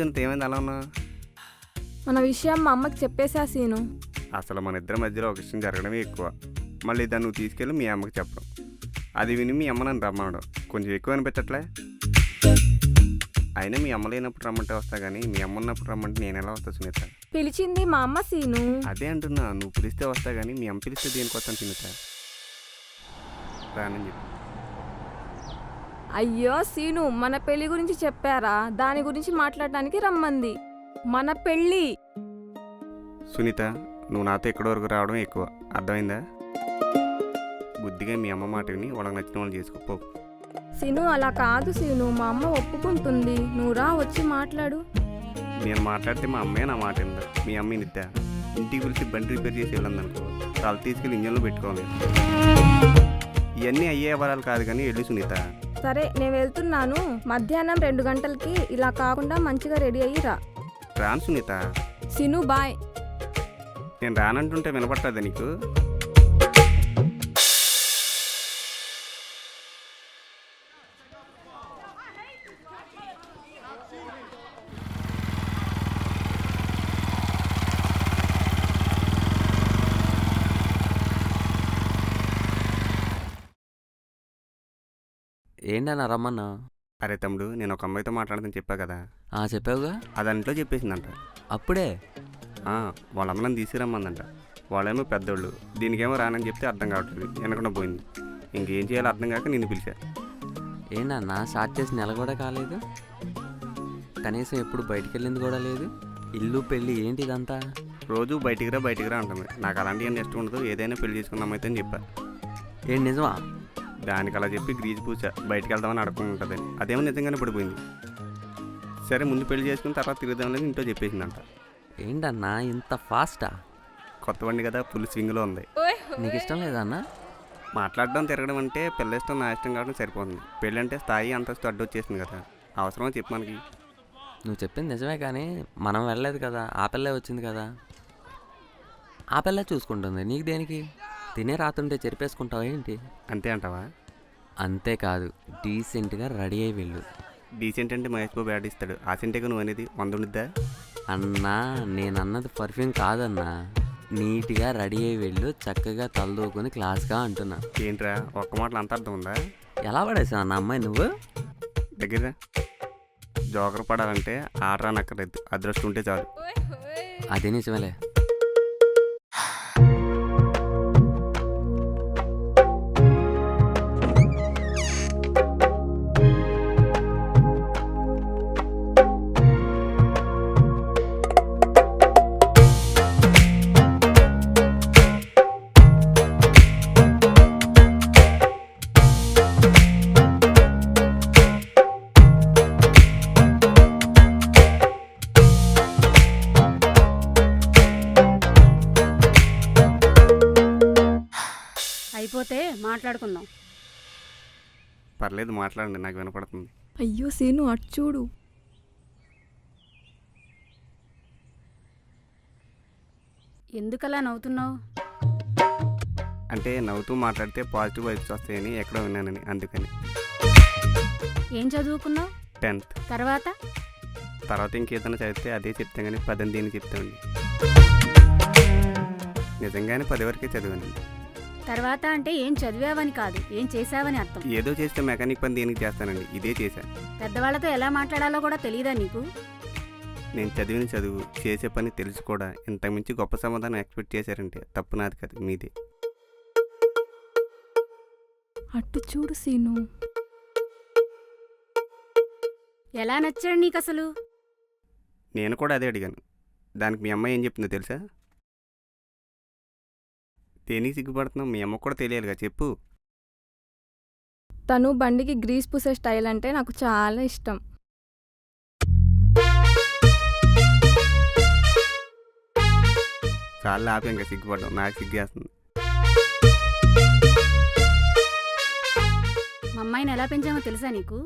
సునీత ఏమైంది అలా ఉన్నా? మన విషయం మా అమ్మకి చెప్పేసా సీను. అసలు మన ఇద్దరి మధ్యలో ఒక విషయం జరగడమే ఎక్కువ. మళ్ళీ దాన్ని నువ్వు తీసుకెళ్ళి మీ అమ్మకి చెప్పడం, అది విని మీ అమ్మ నన్ను రమ్మనడం కొంచెం ఎక్కువ అనిపించట్లే? అయినా మీ అమ్మ లేనప్పుడు రమ్మంటే వస్తా, కానీ మీ అమ్మ ఉన్నప్పుడు రమ్మంటే నేను ఎలా వస్తా సునీత? పిలిచింది మా అమ్మ సీను. అదే అంటున్నా, నువ్వు పిలిస్తే వస్తా, కానీ మీ అమ్మ పిలిస్తే దేనికొస్తాను సునీత? రానని చెప్పి. అయ్యో సీను, మన పెళ్లి గురించి చెప్పారా? దాని గురించి మాట్లాడడానికి రమ్మంది. మన పెళ్ళి. సునీత, నువ్వు నాతో ఎక్కడి వరకు రావడం ఎక్కువ, అర్థమైందా? బుద్ధిగా మీ అమ్మ మాట విని వాళ్ళకి నచ్చిన వాళ్ళు చేసుకోపో. సీను అలా కాదు సీను, మా అమ్మ ఒప్పుకుంటుంది. నువ్వు రా, వచ్చి మాట్లాడు. నేను మాట్లాడితే మా అమ్మే నా మాట విందా? మీ అమ్మ నిద్దా? ఇంటికి పిలిచి బండి రిపేర్ చేసి వెళ్ళందనుకో, తల తీసుకెళ్ళి ఇంజన్లో పెట్టుకోవాలి. ఇవన్నీ అయ్యే వరాలు కాదు, కానీ వెళ్ళి సునీత. సరే నేను వెళ్తున్నాను. మధ్యాహ్నం 2 గంటలకి ఇలా కాకుండా మంచిగా రెడీ అయ్యి రా. రాను సునీత. Scene bye. నేను రానంటుంటే వినపడుతుందా నీకు? ఏంటన్నా రమ్మన్నా? అరే తమ్ముడు, నేను ఒక అమ్మాయితో మాట్లాడదని చెప్పా కదా, చెప్పావుగా. అది ఇంట్లో చెప్పేసిందంట. అప్పుడే? వాళ్ళ అమ్మ నన్ను తీసుకురమ్మందంట. వాళ్ళేమో పెద్దోళ్ళు, దీనికేమో రానని చెప్తే అర్థం కావట్లేదు, వెనకుండా పోయింది. ఇంకేం చేయాలో అర్థం కాక నిన్ను పిలిచా. ఏంటన్నా స్టార్ట్ చేసి నెల కూడా కాలేదు, కనీసం ఎప్పుడు బయటికి వెళ్ళింది కూడా లేదు. ఇల్లు పెళ్ళి ఏంటి ఇదంతా? రోజు బయటికి రా అంటుంది. నాకు అలాంటివన్నీ ఇష్టం ఉండదు, ఏదైనా పెళ్లి చేసుకున్నామైతే అని చెప్పా. ఏంటి నిజమా? దానికి అలా చెప్పి గ్రీజు పూస బయటికి వెళ్దామని అడుగుతుంటుంది. అదేమో నిజంగానే పడిపోయింది. సరే ముందు పెళ్లి చేసుకుని తర్వాత తిరుగుదామనేది ఇంట్లో చెప్పేసిందంట. ఏంటన్నా ఇంత ఫాస్టా? కొత్త బండి కదా, ఫుల్ స్వింగ్లో ఉంది. నీకు ఇష్టం లేదన్నా? మాట్లాడడం తిరగడం అంటే పిల్ల ఇష్టం నా ఇష్టం కావడం సరిపోతుంది. పెళ్ళి అంటే స్థాయి అంతస్తు అడ్డు వచ్చేసింది కదా, అవసరమో చెప్పు మనకి. నువ్వు చెప్పింది నిజమే, కానీ మనం వెళ్ళలేదు కదా, ఆ పిల్లే వచ్చింది కదా, ఆ పిల్లే చూసుకుంటుంది. నీకు దేనికి? తినే రాతుంటే చెరిపేసుకుంటావా ఏంటి? అంతే అంటావా? అంతేకాదు, డీసెంట్గా రెడీ అయ్యి వెళ్ళు. డీసెంట్ అంటే మహేష్ బాబు యాడ్ ఇస్తాడు, ఆ సెంటేగా నువ్వు అనేది 100 ఉండిద్దా? అన్నా నేనన్నది పర్ఫ్యూమ్ కాదన్నా, నీట్గా రెడీ అయ్యి వెళ్ళు, చక్కగా తలదూకుని క్లాస్గా అంటున్నా. ఏంట్రా ఒక్క మాటలు అంత అర్థం ఉందా? ఎలా పడేసావు అన్న అమ్మాయి నువ్వు? దగ్గర జోకర్ పడాలంటే ఆట నక్కర్లేదు, అదృష్టం ఉంటే చాలు. అదే నిజమేలే. అయిపోతే మాట్లాడుకుందాం. పర్లేదు మాట్లాడండి, నాకు వినపడుతుంది. అయ్యో సీను అటు చూడు. ఎందుకలా నవ్వుతున్నావు? అంటే నవ్వుతూ మాట్లాడితే పాజిటివ్ వైబ్స్ వస్తాయని ఎక్కడో విన్నానని, అందుకని. ఏం చదువుకున్నావు? 10th. తర్వాత ఇంకేదైనా చదివితే అదే చెప్తాం, కానీ 10 దీన్ని చెప్తామండి. నిజంగానే 10 వరకే చదివానండి. తర్వాత అంటే ఏం చదివావని కాదు, ఏం చేసావని అర్థం. ఏదో చేస్తే మెకానిక్ పని దేనికి చేస్తానండి, ఇదే చేశా. పెద్దవాళ్లతో ఎలా మాట్లాడాలో కూడా తెలియదా నీకు? నేను చదివిన చదువు, చేసే పని తెలుసు కూడా, ఇంతకుమించి గొప్ప సమాధానం ఎక్స్పెక్ట్ చేశారంటే తప్పు నాది కాదు, మీదే. అటు చూడు సీను. ఎలా నచ్చాడు నీకు అసలు? నేను కూడా అదే అడిగాను. దానికి మీ అమ్మాయి ఏం చెప్తుందో తెలుసా? దేనికి సిగ్గుపడుతున్నావు? మీ అమ్మకు కూడా తెలియాలిగా, చెప్పు. తను బండికి గ్రీస్ పూసే స్టైల్ అంటే నాకు చాలా ఇష్టం. చాలా ఆపి ఇంకా సిగ్గుపడ్డాం, నాకు సిగ్గేస్తుంది. మా అమ్మాయిని ఎలా పెంచామో తెలుసా నీకు?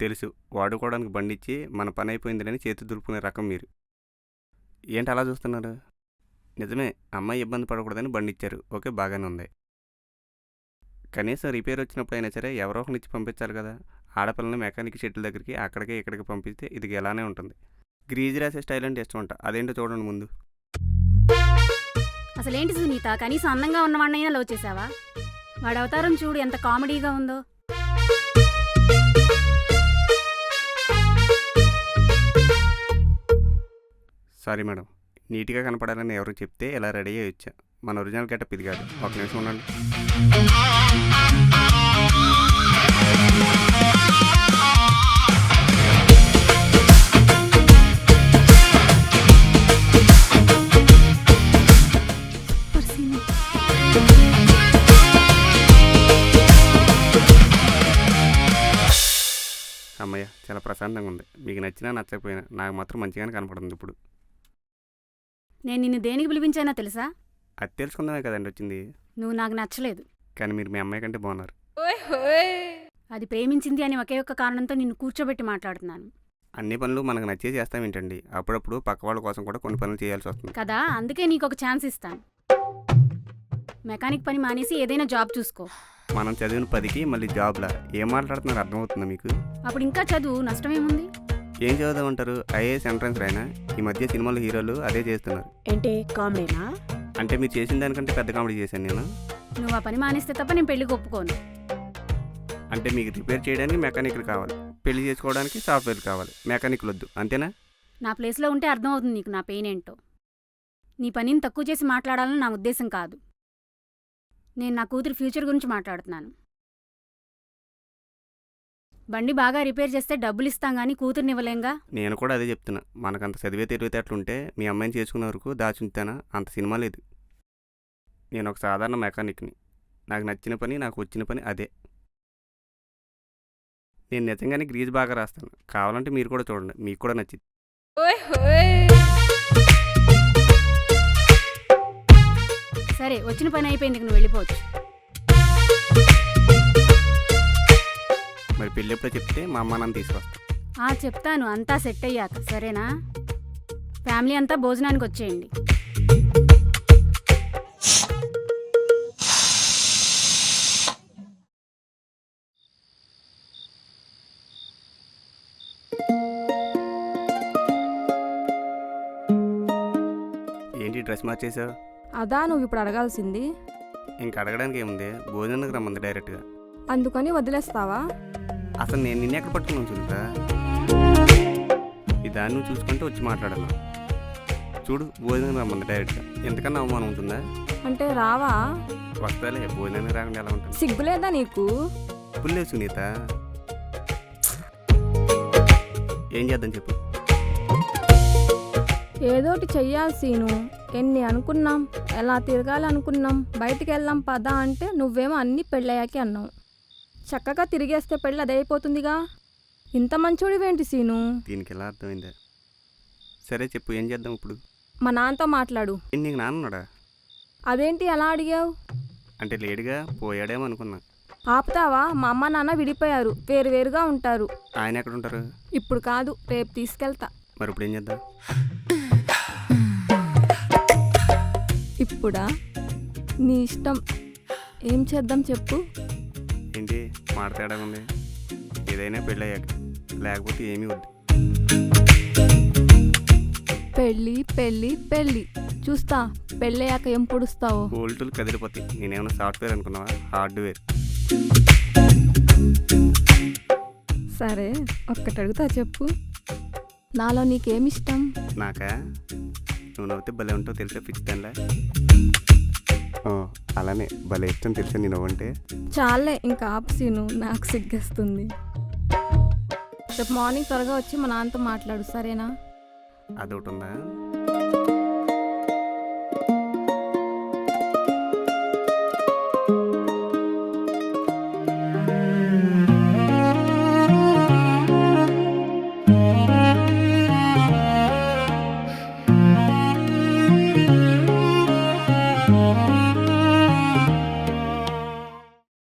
తెలుసు, వాడుకోవడానికి బండి ఇచ్చి మన పని అయిపోయిందని చేతి దులుపుకునే రకం మీరు. ఏంటి అలా చూస్తున్నారు? నిజమే, అమ్మాయి ఇబ్బంది పడకూడదని బండి ఇచ్చారు, ఓకే బాగానే ఉంది. కనీసం రిపేర్ వచ్చినప్పుడు అయినా సరే ఎవరో ఒకరిని ఇచ్చి పంపించాలి కదా. ఆడపిల్లని మెకానిక్ షెడ్యూల్ దగ్గరికి అక్కడికి ఇక్కడికి పంపిస్తే ఇది ఎలానే ఉంటుంది. గ్రీజ్ రాసే స్టైల్ అంటే ఇష్టం అంట. అదేంటో చూడండి ముందు. అసలేంటి సునీత, కనీసం అందంగా ఉన్నవాడినైనా లవ్ చేసావా? వాడి అవతారం చూడు ఎంత కామెడీగా ఉందో. సారీ మేడం, నీట్గా కనపడాలని ఎవరు చెప్తే ఇలా రెడీ అయ్యి వచ్చా. మన ఒరిజినల్ గెటప్ ఇది కాదు. ఒక నిమిషం ఉండండి. అమ్మయ్య, చాలా ప్రశాంతంగా ఉంది. మీకు నచ్చినా నచ్చకపోయినా నాకు మాత్రం మంచిగానే కనపడుతుంది ఇప్పుడు. నేను నిన్ను దేనికి పిలిపించానో తెలుసా? అది తెలుసుకుందామే కదండి వచ్చింది. నువ్వు నాకు నచ్చలేదు. కానీ మీరు మీ అమ్మాయి కంటే బాగున్నారు. అది ప్రేమించింది అని ఒకే ఒక్క కారణంతో నిన్ను కూర్చోబెట్టి మాట్లాడుతున్నాను అన్ని పనులు మనకు నచ్చే చేస్తాం ఏంటండి? అప్పుడప్పుడు పక్క వాళ్ళ కోసం కూడా కొన్ని పనులు చేయాల్సి వస్తుంది కదా. అందుకే నీకు ఒక ఛాన్స్ ఇస్తాను. మెకానిక్ పని మానేసి ఏదైనా జాబ్ చూసుకో. మనం చదివిన 10కి మళ్ళీ జాబ్లా? ఏం మాట్లాడుతున్నారు అర్థమవుతుందా మీకు? అప్పుడు ఇంకా చదువు, నష్టమేముంది? ఏం చదువుతామంటారు? IAS entrance రాయినా? ఈ మధ్య సినిమాలో హీరోలు అదే చేస్తున్నారు. ఏంటి కామెడీనా? అంటే మీరు చేసిన దానికంటే పెద్ద కామెడీ చేశాను నేను. నువ్వు ఆ పని మానేస్తే తప్ప నేను పెళ్లికి ఒప్పుకోను. అంటే మీకు రిపేర్ చేయడానికి మెకానిక్లు కావాలి, పెళ్లి చేసుకోవడానికి సాఫ్ట్వేర్ కావాలి, మెకానిక్లు వద్దు, అంతేనా? నా ప్లేస్లో ఉంటే అర్థమవుతుంది నీకు నా పెయిన్ ఏంటో. నీ పనిని తక్కువ చేసి మాట్లాడాలని నా ఉద్దేశం కాదు. నేను నా కూతురు ఫ్యూచర్ గురించి మాట్లాడుతున్నాను. బండి బాగా రిపేర్ చేస్తే డబ్బులు ఇస్తాం కానీ కూతుర్ని ఇవ్వలేంగా. నేను కూడా అదే చెప్తున్నా. మనకంత చదివే తెలివితేటలుంటే మీ అమ్మాయిని చేసుకునే వరకు దాచుంటానా? అంత సినిమా లేదు. నేను ఒక సాధారణ మెకానిక్ని. నాకు నచ్చిన పని, నాకు వచ్చిన పని అదే. నేను నిజంగానే గ్రీజ్ బాగా రాస్తాను. కావాలంటే మీరు కూడా చూడండి, మీకు కూడా నచ్చింది. సరే, వచ్చిన పని అయిపోయింది, నువ్వు వెళ్ళిపోవచ్చు. మరి పెళ్ళి ఎప్పుడో చెప్తే మా అమ్మ నన్ను తీసుకొస్తాను. చెప్తాను, అంతా సెట్ అయ్యాక. సరేనా? ఫ్యామిలీ అంతా భోజనానికి వచ్చేయండి. ఏంటి డ్రెస్ మార్చేసావు? అదా నువ్వు ఇప్పుడు అడగాల్సింది? ఇంక అడగడానికి ఏముంది? భోజనానికి రమ్మంది డైరెక్ట్గా. అందుకని వదిలేస్తావా? అసలు నేను నిన్న ఎక్కడ పట్టుకున్నాను చూడరా? ఈ దాన్ని నువ్వు చూసుకుంటే వచ్చి మాట్లాడాను. చూడు, భోజనానికి రమ్మంది డైరెక్ట్గా. ఎంతకన్నా అవమానం ఉంటుందా? అంటే రావా? వస్తాలే, భోజనానికి రాకుండా ఎలా ఉంటుంది? సిగ్గులేదా నీకు? పుల్లే సునీత, ఏం చేద్దాం చెప్పు. ఏదోటి చెయ్యాల్సీను. ఎన్ని అనుకున్నాం, ఎలా తిరగాలనుకున్నాం, బయటికి వెళ్దాం పదా అంటే నువ్వేమో అన్నీ పెళ్ళయ్యాకే అన్నావు. చక్కగా తిరిగేస్తే పెళ్ళి అదైపోతుందిగా. ఇంత మంచోడివేంటి సీను? దీనికి ఎలా అర్థమైందా? సరే చెప్పు, ఏం చేద్దాం ఇప్పుడు? మా నాన్నతో మాట్లాడు. నీకు నాన్నన్నాడా? అదేంటి అలా అడిగావు? అంటే లేడుగా, పోయాడేమో అనుకున్నా. ఆపుతావా? మా అమ్మ నాన్న విడిపోయారు, వేరువేరుగా ఉంటారు. ఆయన ఎక్కడ ఉంటారు? ఇప్పుడు కాదు, రేపు తీసుకెళ్తా. మరి ఇప్పుడు ఏం చేద్దాం? ఇప్పుడా? నీ ఇష్టం. ఏం చేద్దాం చెప్పు. ఏంటి మాట తేడా ఉంది? ఏదైనా పెళ్ళయ్యాక, లేకపోతే ఏమీ వద్దు. పెళ్ళి పెళ్ళి పెళ్ళి చూస్తా. పెళ్ళయ్యాక ఏం పొడుస్తావు? బోల్టులు కదిలిపోతాయి. నేనేమన్నా సాఫ్ట్వేర్ అనుకున్నావా? హార్డ్వేర్. సరే, ఒక్కటి అడుగుతా చెప్పు. నాలో నీకేమిష్టం? నాకా? నువ్వు నవ్వుతే భలే ఉంటావు తెలుసా, పిచ్చి దానిలా. అలానే భలే ఇష్టం తెలుసా నేను నవ్వంటే. చాలే, ఇంకా ఆపుసీను, నాకు సిగ్గేస్తుంది. రేపు మార్నింగ్ త్వరగా వచ్చి మా నాన్నతో మాట్లాడు, సరేనా? అదొకటి ఉందా?